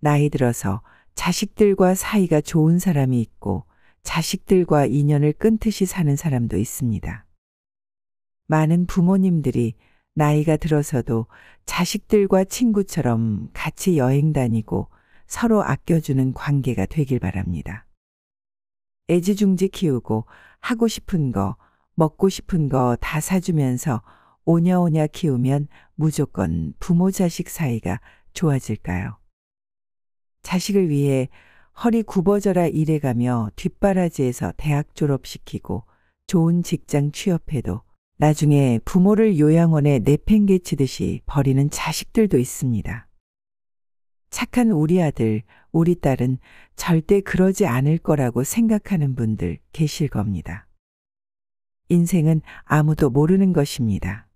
나이 들어서 자식들과 사이가 좋은 사람이 있고 자식들과 인연을 끊듯이 사는 사람도 있습니다. 많은 부모님들이 나이가 들어서도 자식들과 친구처럼 같이 여행 다니고 서로 아껴주는 관계가 되길 바랍니다. 애지중지 키우고 하고 싶은 거, 먹고 싶은 거 다 사주면서 오냐오냐 키우면 무조건 부모 자식 사이가 좋아질까요? 자식을 위해 허리 굽어져라 일해가며 뒷바라지에서 대학 졸업시키고 좋은 직장 취업해도 나중에 부모를 요양원에 내팽개치듯이 버리는 자식들도 있습니다. 착한 우리 아들, 우리 딸은 절대 그러지 않을 거라고 생각하는 분들 계실 겁니다. 인생은 아무도 모르는 것입니다.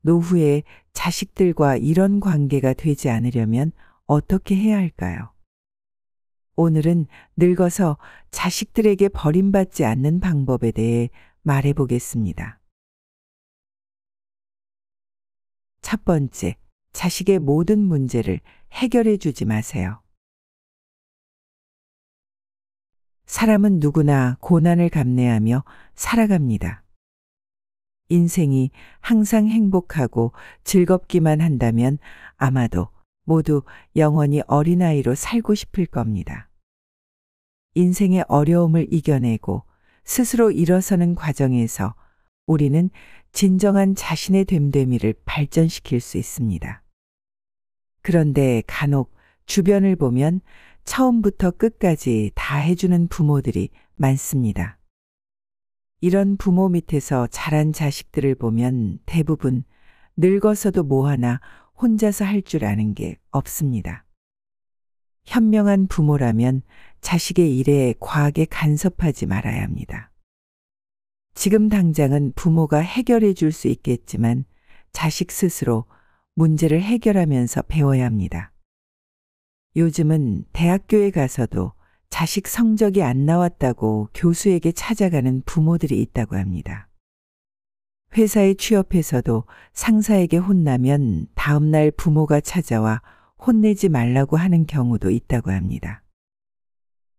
노후에 자식들과 이런 관계가 되지 않으려면 어떻게 해야 할까요? 오늘은 늙어서 자식들에게 버림받지 않는 방법에 대해 말해 보겠습니다. 첫 번째, 자식의 모든 문제를 해결해 주지 마세요. 사람은 누구나 고난을 감내하며 살아갑니다. 인생이 항상 행복하고 즐겁기만 한다면 아마도 모두 영원히 어린아이로 살고 싶을 겁니다. 인생의 어려움을 이겨내고 스스로 일어서는 과정에서 우리는 진정한 자신의 됨됨이를 발전시킬 수 있습니다. 그런데 간혹 주변을 보면 처음부터 끝까지 다 해주는 부모들이 많습니다. 이런 부모 밑에서 자란 자식들을 보면 대부분 늙어서도 뭐하나 혼자서 할 줄 아는 게 없습니다. 현명한 부모라면 자식의 일에 과하게 간섭하지 말아야 합니다. 지금 당장은 부모가 해결해 줄 수 있겠지만 자식 스스로 문제를 해결하면서 배워야 합니다. 요즘은 대학교에 가서도 자식 성적이 안 나왔다고 교수에게 찾아가는 부모들이 있다고 합니다. 회사에 취업해서도 상사에게 혼나면 다음날 부모가 찾아와 혼내지 말라고 하는 경우도 있다고 합니다.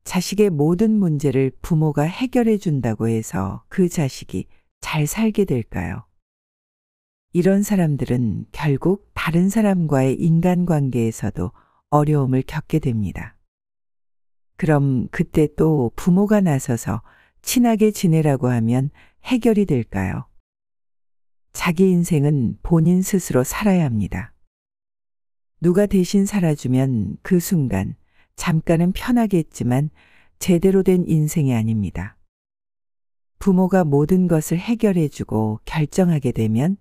자식의 모든 문제를 부모가 해결해 준다고 해서 그 자식이 잘 살게 될까요? 이런 사람들은 결국 다른 사람과의 인간관계에서도 어려움을 겪게 됩니다. 그럼 그때 또 부모가 나서서 친하게 지내라고 하면 해결이 될까요? 자기 인생은 본인 스스로 살아야 합니다. 누가 대신 살아주면 그 순간 잠깐은 편하겠지만 제대로 된 인생이 아닙니다. 부모가 모든 것을 해결해주고 결정하게 되면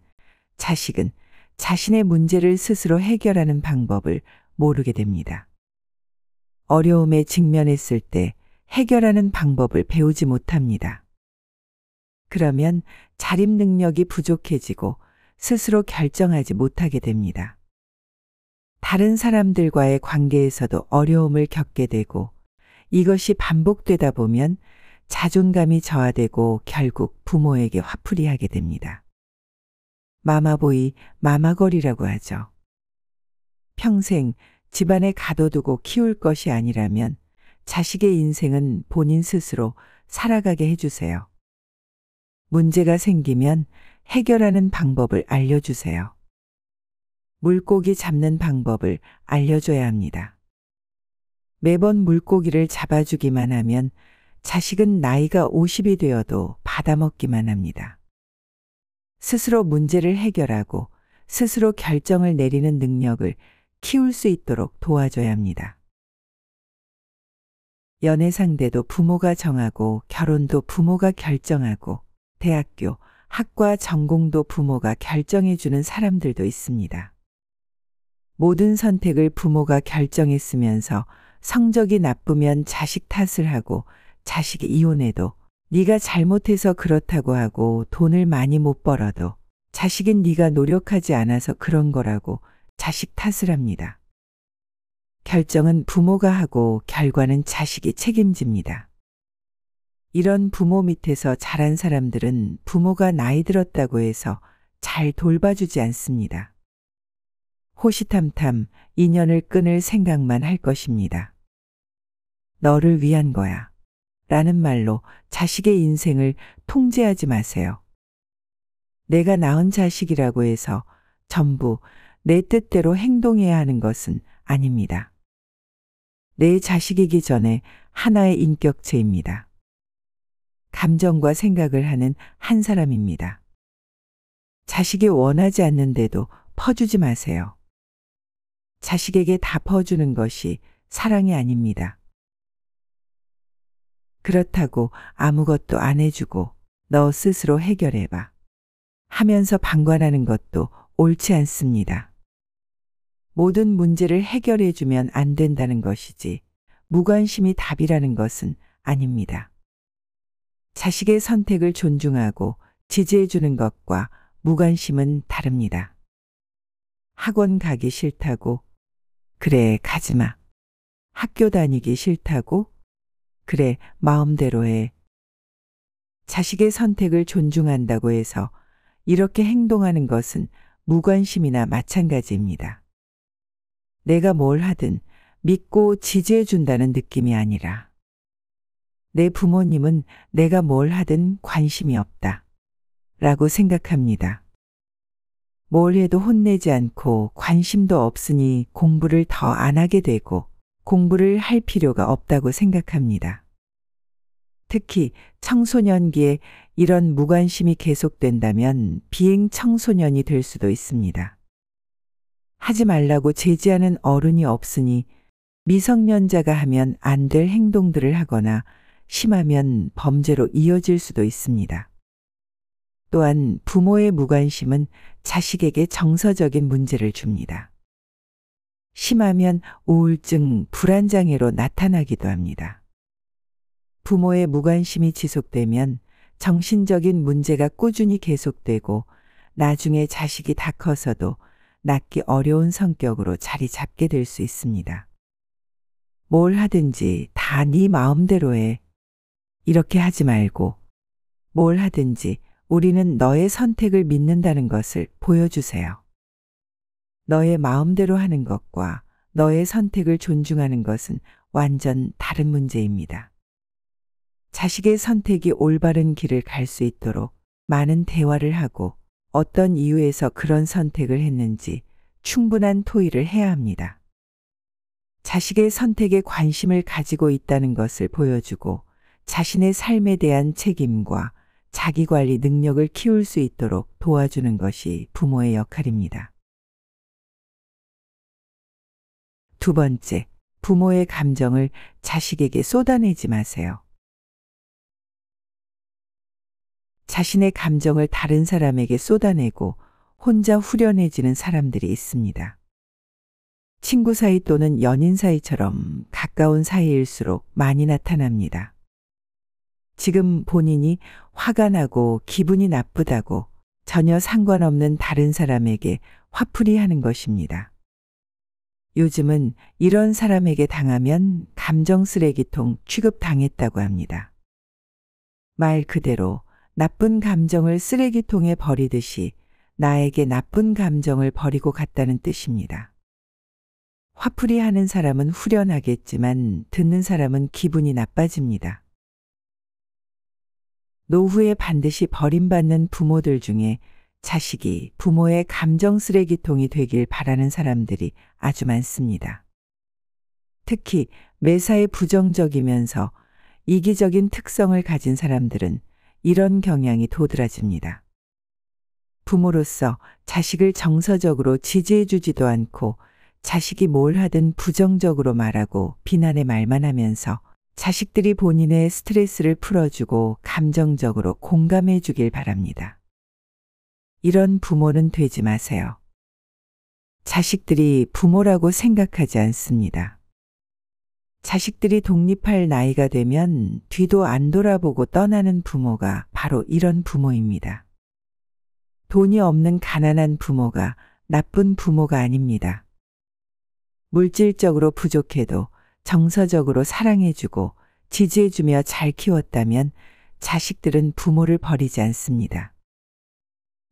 자식은 자신의 문제를 스스로 해결하는 방법을 모르게 됩니다. 어려움에 직면했을 때 해결하는 방법을 배우지 못합니다. 그러면 자립 능력이 부족해지고 스스로 결정하지 못하게 됩니다. 다른 사람들과의 관계에서도 어려움을 겪게 되고 이것이 반복되다 보면 자존감이 저하되고 결국 부모에게 화풀이하게 됩니다. 마마보이, 마마걸이라고 하죠. 평생 집안에 가둬두고 키울 것이 아니라면 자식의 인생은 본인 스스로 살아가게 해주세요. 문제가 생기면 해결하는 방법을 알려주세요. 물고기 잡는 방법을 알려줘야 합니다. 매번 물고기를 잡아주기만 하면 자식은 나이가 50이 되어도 받아먹기만 합니다. 스스로 문제를 해결하고 스스로 결정을 내리는 능력을 키울 수 있도록 도와줘야 합니다. 연애 상대도 부모가 정하고 결혼도 부모가 결정하고 대학교, 학과 전공도 부모가 결정해주는 사람들도 있습니다. 모든 선택을 부모가 결정했으면서 성적이 나쁘면 자식 탓을 하고 자식이 이혼해도 네가 잘못해서 그렇다고 하고 돈을 많이 못 벌어도 자식은 네가 노력하지 않아서 그런 거라고 자식 탓을 합니다. 결정은 부모가 하고 결과는 자식이 책임집니다. 이런 부모 밑에서 자란 사람들은 부모가 나이 들었다고 해서 잘 돌봐주지 않습니다. 호시탐탐 인연을 끊을 생각만 할 것입니다. 너를 위한 거야. 라는 말로 자식의 인생을 통제하지 마세요. 내가 낳은 자식이라고 해서 전부 내 뜻대로 행동해야 하는 것은 아닙니다. 내 자식이기 전에 하나의 인격체입니다. 감정과 생각을 하는 한 사람입니다. 자식이 원하지 않는데도 퍼주지 마세요. 자식에게 다 퍼주는 것이 사랑이 아닙니다. 그렇다고 아무것도 안 해주고 너 스스로 해결해봐 하면서 방관하는 것도 옳지 않습니다. 모든 문제를 해결해주면 안 된다는 것이지 무관심이 답이라는 것은 아닙니다. 자식의 선택을 존중하고 지지해주는 것과 무관심은 다릅니다. 학원 가기 싫다고? 그래, 가지마. 학교 다니기 싫다고? 그래, 마음대로 해. 자식의 선택을 존중한다고 해서 이렇게 행동하는 것은 무관심이나 마찬가지입니다. 내가 뭘 하든 믿고 지지해 준다는 느낌이 아니라 내 부모님은 내가 뭘 하든 관심이 없다 라고 생각합니다. 뭘 해도 혼내지 않고 관심도 없으니 공부를 더 안 하게 되고 공부를 할 필요가 없다고 생각합니다. 특히 청소년기에 이런 무관심이 계속된다면 비행 청소년이 될 수도 있습니다. 하지 말라고 제지하는 어른이 없으니 미성년자가 하면 안 될 행동들을 하거나 심하면 범죄로 이어질 수도 있습니다. 또한 부모의 무관심은 자식에게 정서적인 문제를 줍니다. 심하면 우울증, 불안장애로 나타나기도 합니다. 부모의 무관심이 지속되면 정신적인 문제가 꾸준히 계속되고 나중에 자식이 다 커서도 낳기 어려운 성격으로 자리 잡게 될 수 있습니다. 뭘 하든지 다 네 마음대로 해. 이렇게 하지 말고 뭘 하든지 우리는 너의 선택을 믿는다는 것을 보여주세요. 너의 마음대로 하는 것과 너의 선택을 존중하는 것은 완전 다른 문제입니다. 자식의 선택이 올바른 길을 갈 수 있도록 많은 대화를 하고 어떤 이유에서 그런 선택을 했는지 충분한 토의를 해야 합니다. 자식의 선택에 관심을 가지고 있다는 것을 보여주고 자신의 삶에 대한 책임과 자기관리 능력을 키울 수 있도록 도와주는 것이 부모의 역할입니다. 두 번째, 부모의 감정을 자식에게 쏟아내지 마세요. 자신의 감정을 다른 사람에게 쏟아내고 혼자 후련해지는 사람들이 있습니다. 친구 사이 또는 연인 사이처럼 가까운 사이일수록 많이 나타납니다. 지금 본인이 화가 나고 기분이 나쁘다고 전혀 상관없는 다른 사람에게 화풀이 하는 것입니다. 요즘은 이런 사람에게 당하면 감정 쓰레기통 취급당했다고 합니다. 말 그대로 나쁜 감정을 쓰레기통에 버리듯이 나에게 나쁜 감정을 버리고 갔다는 뜻입니다. 화풀이 하는 사람은 후련하겠지만 듣는 사람은 기분이 나빠집니다. 노후에 반드시 버림받는 부모들 중에 자식이 부모의 감정 쓰레기통이 되길 바라는 사람들이 아주 많습니다. 특히 매사에 부정적이면서 이기적인 특성을 가진 사람들은 이런 경향이 도드라집니다. 부모로서 자식을 정서적으로 지지해주지도 않고 자식이 뭘 하든 부정적으로 말하고 비난의 말만 하면서 자식들이 본인의 스트레스를 풀어주고 감정적으로 공감해 주길 바랍니다. 이런 부모는 되지 마세요. 자식들이 부모라고 생각하지 않습니다. 자식들이 독립할 나이가 되면 뒤도 안 돌아보고 떠나는 부모가 바로 이런 부모입니다. 돈이 없는 가난한 부모가 나쁜 부모가 아닙니다. 물질적으로 부족해도 정서적으로 사랑해주고 지지해주며 잘 키웠다면 자식들은 부모를 버리지 않습니다.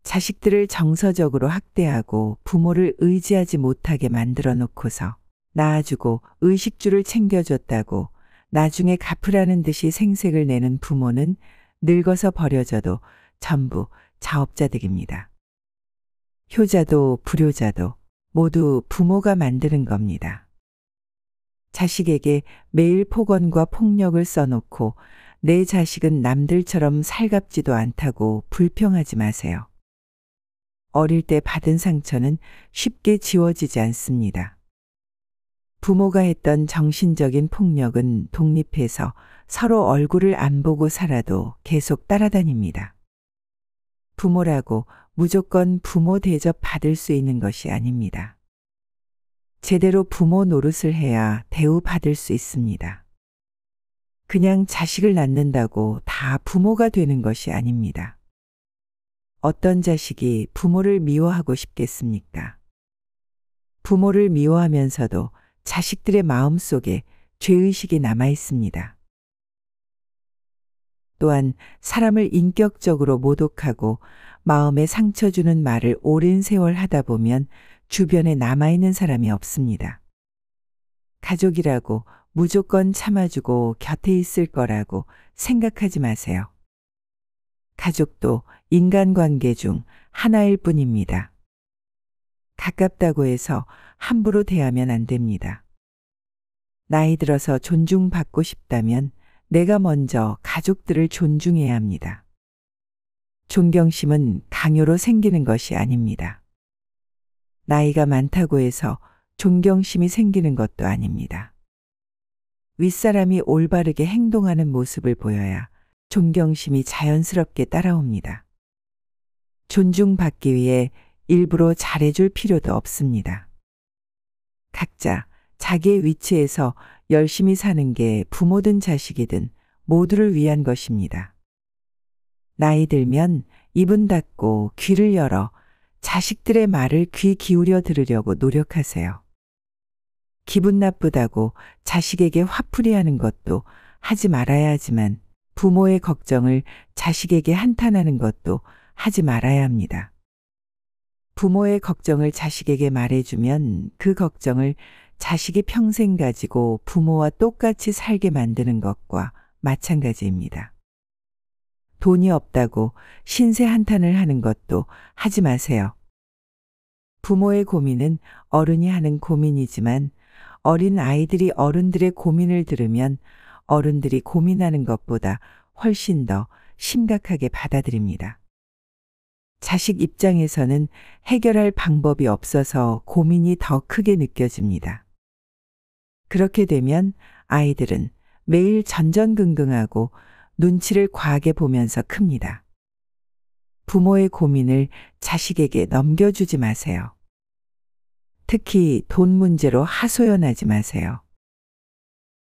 자식들을 정서적으로 학대하고 부모를 의지하지 못하게 만들어 놓고서 낳아주고 의식주를 챙겨줬다고 나중에 갚으라는 듯이 생색을 내는 부모는 늙어서 버려져도 전부 자업자득입니다. 효자도 불효자도 모두 부모가 만드는 겁니다. 자식에게 매일 폭언과 폭력을 써놓고 내 자식은 남들처럼 살갑지도 않다고 불평하지 마세요. 어릴 때 받은 상처는 쉽게 지워지지 않습니다. 부모가 했던 정신적인 폭력은 독립해서 서로 얼굴을 안 보고 살아도 계속 따라다닙니다. 부모라고 무조건 부모 대접 받을 수 있는 것이 아닙니다. 제대로 부모 노릇을 해야 대우받을 수 있습니다. 그냥 자식을 낳는다고 다 부모가 되는 것이 아닙니다. 어떤 자식이 부모를 미워하고 싶겠습니까? 부모를 미워하면서도 자식들의 마음속에 죄의식이 남아 있습니다. 또한 사람을 인격적으로 모독하고 마음에 상처 주는 말을 오랜 세월 하다 보면 주변에 남아있는 사람이 없습니다. 가족이라고 무조건 참아주고 곁에 있을 거라고 생각하지 마세요. 가족도 인간관계 중 하나일 뿐입니다. 가깝다고 해서 함부로 대하면 안 됩니다. 나이 들어서 존중받고 싶다면 내가 먼저 가족들을 존중해야 합니다. 존경심은 강요로 생기는 것이 아닙니다. 나이가 많다고 해서 존경심이 생기는 것도 아닙니다. 윗사람이 올바르게 행동하는 모습을 보여야 존경심이 자연스럽게 따라옵니다. 존중받기 위해 일부러 잘해줄 필요도 없습니다. 각자 자기의 위치에서 열심히 사는 게 부모든 자식이든 모두를 위한 것입니다. 나이 들면 입은 닫고 귀를 열어 자식들의 말을 귀 기울여 들으려고 노력하세요. 기분 나쁘다고 자식에게 화풀이하는 것도 하지 말아야 하지만 부모의 걱정을 자식에게 한탄하는 것도 하지 말아야 합니다. 부모의 걱정을 자식에게 말해주면 그 걱정을 자식이 평생 가지고 부모와 똑같이 살게 만드는 것과 마찬가지입니다. 돈이 없다고 신세 한탄을 하는 것도 하지 마세요. 부모의 고민은 어른이 하는 고민이지만 어린 아이들이 어른들의 고민을 들으면 어른들이 고민하는 것보다 훨씬 더 심각하게 받아들입니다. 자식 입장에서는 해결할 방법이 없어서 고민이 더 크게 느껴집니다. 그렇게 되면 아이들은 매일 전전긍긍하고 눈치를 과하게 보면서 큽니다. 부모의 고민을 자식에게 넘겨주지 마세요. 특히 돈 문제로 하소연하지 마세요.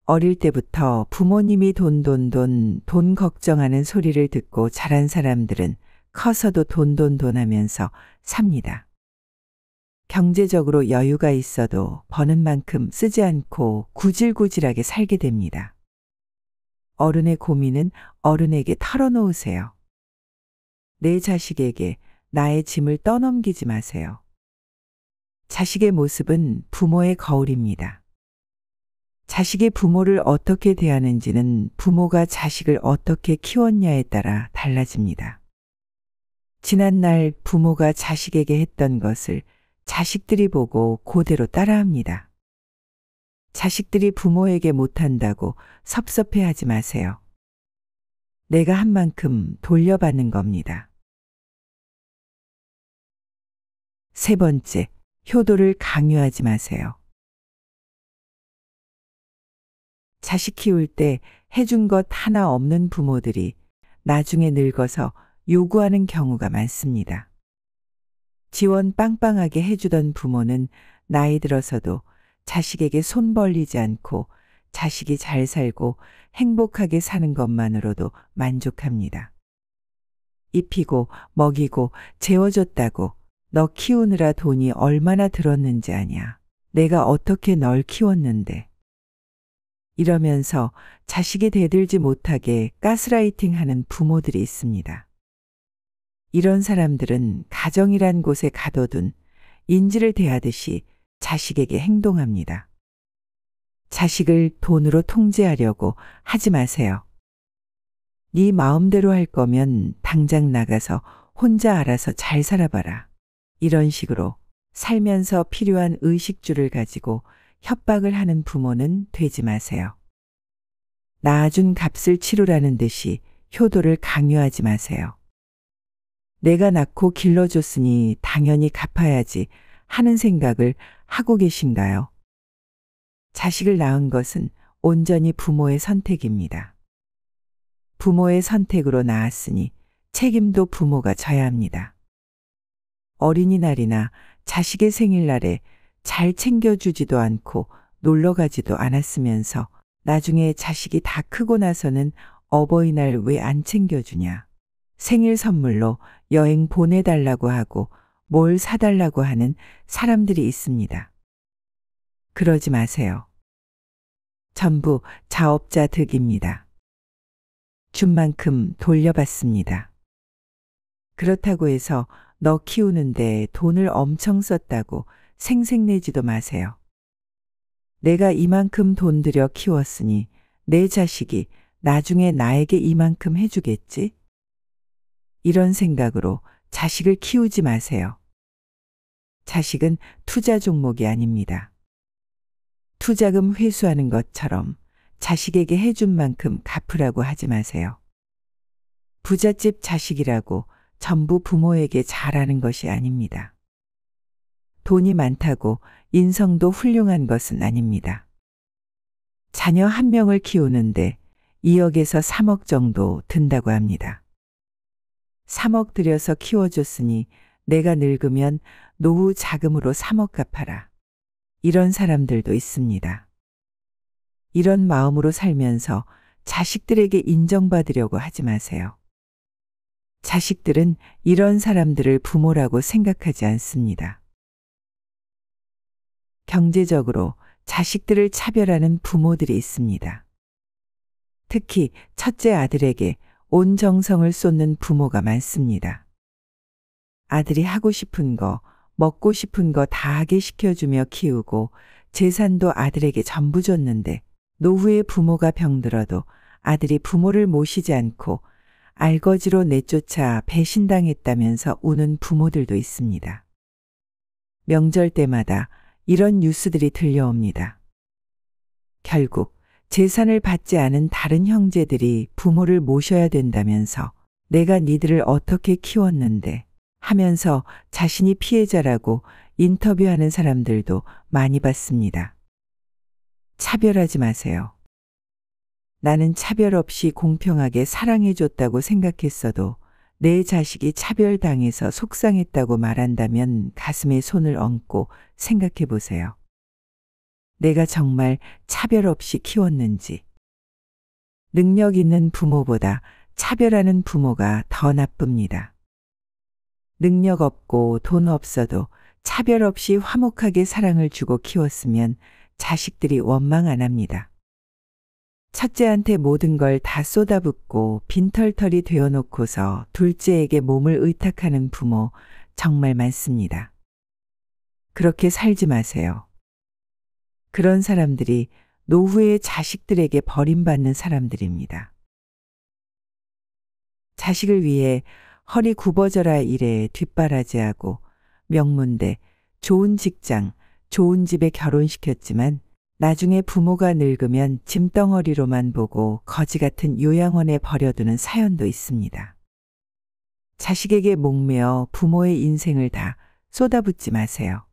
어릴 때부터 부모님이 돈 걱정하는 소리를 듣고 자란 사람들은 커서도 돈 하면서 삽니다. 경제적으로 여유가 있어도 버는 만큼 쓰지 않고 구질구질하게 살게 됩니다. 어른의 고민은 어른에게 털어놓으세요. 내 자식에게 나의 짐을 떠넘기지 마세요. 자식의 모습은 부모의 거울입니다. 자식이 부모를 어떻게 대하는지는 부모가 자식을 어떻게 키웠냐에 따라 달라집니다. 지난날 부모가 자식에게 했던 것을 자식들이 보고 그대로 따라합니다. 자식들이 부모에게 못한다고 섭섭해하지 마세요. 내가 한 만큼 돌려받는 겁니다. 세 번째, 효도를 강요하지 마세요. 자식 키울 때 해준 것 하나 없는 부모들이 나중에 늙어서 요구하는 경우가 많습니다. 지원 빵빵하게 해주던 부모는 나이 들어서도 자식에게 손 벌리지 않고 자식이 잘 살고 행복하게 사는 것만으로도 만족합니다. 입히고 먹이고 재워줬다고 너 키우느라 돈이 얼마나 들었는지 아냐. 내가 어떻게 널 키웠는데. 이러면서 자식이 대들지 못하게 가스라이팅하는 부모들이 있습니다. 이런 사람들은 가정이란 곳에 가둬둔 인지를 대하듯이 자식에게 행동합니다. 자식을 돈으로 통제하려고 하지 마세요. 네 마음대로 할 거면 당장 나가서 혼자 알아서 잘 살아봐라. 이런 식으로 살면서 필요한 의식주를 가지고 협박을 하는 부모는 되지 마세요. 낳아준 값을 치르라는 듯이 효도를 강요하지 마세요. 내가 낳고 길러줬으니 당연히 갚아야지 하는 생각을 하고 계신가요? 자식을 낳은 것은 온전히 부모의 선택입니다. 부모의 선택으로 낳았으니 책임도 부모가 져야 합니다. 어린이날이나 자식의 생일날에 잘 챙겨주지도 않고 놀러 가지도 않았으면서 나중에 자식이 다 크고 나서는 어버이날 왜 안 챙겨주냐. 생일 선물로 여행 보내달라고 하고 뭘 사달라고 하는 사람들이 있습니다. 그러지 마세요. 전부 자업자 득입니다. 준 만큼 돌려받습니다. 그렇다고 해서 너 키우는데 돈을 엄청 썼다고 생색내지도 마세요. 내가 이만큼 돈 들여 키웠으니 내 자식이 나중에 나에게 이만큼 해주겠지? 이런 생각으로 자식을 키우지 마세요. 자식은 투자 종목이 아닙니다. 투자금 회수하는 것처럼 자식에게 해준 만큼 갚으라고 하지 마세요. 부잣집 자식이라고 전부 부모에게 잘하는 것이 아닙니다. 돈이 많다고 인성도 훌륭한 것은 아닙니다. 자녀 한 명을 키우는데 2억에서 3억 정도 든다고 합니다. 3억 들여서 키워줬으니 내가 늙으면 노후 자금으로 3억 갚아라. 이런 사람들도 있습니다. 이런 마음으로 살면서 자식들에게 인정받으려고 하지 마세요. 자식들은 이런 사람들을 부모라고 생각하지 않습니다. 경제적으로 자식들을 차별하는 부모들이 있습니다. 특히 첫째 아들에게 온 정성을 쏟는 부모가 많습니다. 아들이 하고 싶은 거, 먹고 싶은 거 다 하게 시켜주며 키우고 재산도 아들에게 전부 줬는데 노후에 부모가 병들어도 아들이 부모를 모시지 않고 알거지로 내쫓아 배신당했다면서 우는 부모들도 있습니다. 명절 때마다 이런 뉴스들이 들려옵니다. 결국 재산을 받지 않은 다른 형제들이 부모를 모셔야 된다면서 내가 니들을 어떻게 키웠는데 하면서 자신이 피해자라고 인터뷰하는 사람들도 많이 봤습니다. 차별하지 마세요. 나는 차별 없이 공평하게 사랑해줬다고 생각했어도 내 자식이 차별당해서 속상했다고 말한다면 가슴에 손을 얹고 생각해 보세요. 내가 정말 차별 없이 키웠는지. 능력 있는 부모보다 차별하는 부모가 더 나쁩니다. 능력 없고 돈 없어도 차별 없이 화목하게 사랑을 주고 키웠으면 자식들이 원망 안 합니다. 첫째한테 모든 걸 다 쏟아붓고 빈털털이 되어놓고서 둘째에게 몸을 의탁하는 부모 정말 많습니다. 그렇게 살지 마세요. 그런 사람들이 노후에 자식들에게 버림받는 사람들입니다. 자식을 위해 허리 굽어져라 일에 뒷바라지하고 명문대, 좋은 직장, 좋은 집에 결혼시켰지만 나중에 부모가 늙으면 짐덩어리로만 보고 거지 같은 요양원에 버려두는 사연도 있습니다. 자식에게 목매어 부모의 인생을 다 쏟아붓지 마세요.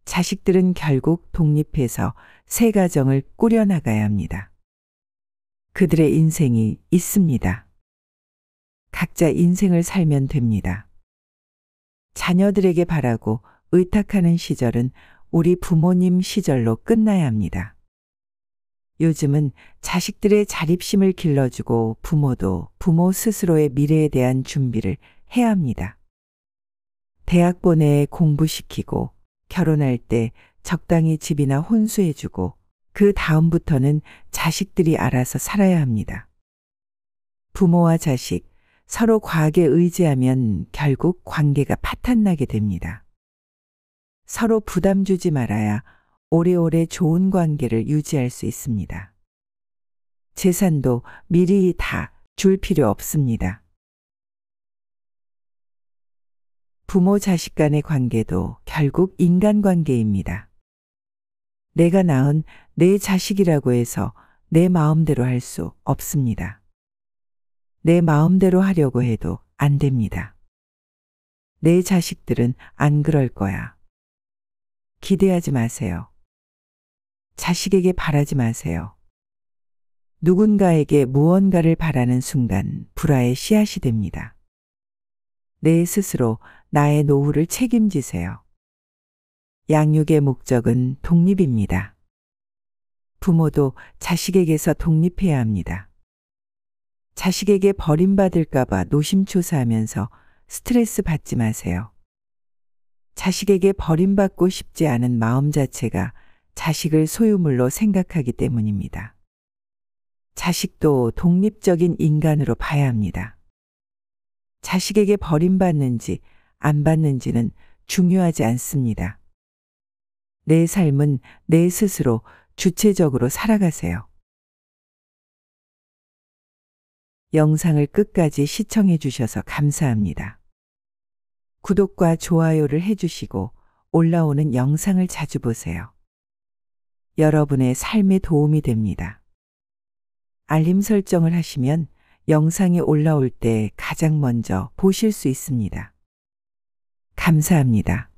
자식들은 결국 독립해서 새 가정을 꾸려나가야 합니다. 그들의 인생이 있습니다. 각자 인생을 살면 됩니다. 자녀들에게 바라고 의탁하는 시절은 우리 부모님 시절로 끝나야 합니다. 요즘은 자식들의 자립심을 길러주고 부모도 부모 스스로의 미래에 대한 준비를 해야 합니다. 대학 보내 공부시키고 결혼할 때 적당히 집이나 혼수해주고 그 다음부터는 자식들이 알아서 살아야 합니다. 부모와 자식 서로 과하게 의지하면 결국 관계가 파탄나게 됩니다. 서로 부담 주지 말아야 오래오래 좋은 관계를 유지할 수 있습니다. 재산도 미리 다 줄 필요 없습니다. 부모 자식 간의 관계도 결국 인간관계입니다. 내가 낳은 내 자식이라고 해서 내 마음대로 할 수 없습니다. 내 마음대로 하려고 해도 안 됩니다. 내 자식들은 안 그럴 거야. 기대하지 마세요. 자식에게 바라지 마세요. 누군가에게 무언가를 바라는 순간 불화의 씨앗이 됩니다. 내 스스로 나의 노후를 책임지세요. 양육의 목적은 독립입니다. 부모도 자식에게서 독립해야 합니다. 자식에게 버림받을까봐 노심초사하면서 스트레스 받지 마세요. 자식에게 버림받고 싶지 않은 마음 자체가 자식을 소유물로 생각하기 때문입니다. 자식도 독립적인 인간으로 봐야 합니다. 자식에게 버림받는지 안 받는지는 중요하지 않습니다. 내 삶은 내 스스로 주체적으로 살아가세요. 영상을 끝까지 시청해 주셔서 감사합니다. 구독과 좋아요를 해주시고 올라오는 영상을 자주 보세요. 여러분의 삶에 도움이 됩니다. 알림 설정을 하시면 영상이 올라올 때 가장 먼저 보실 수 있습니다. 감사합니다.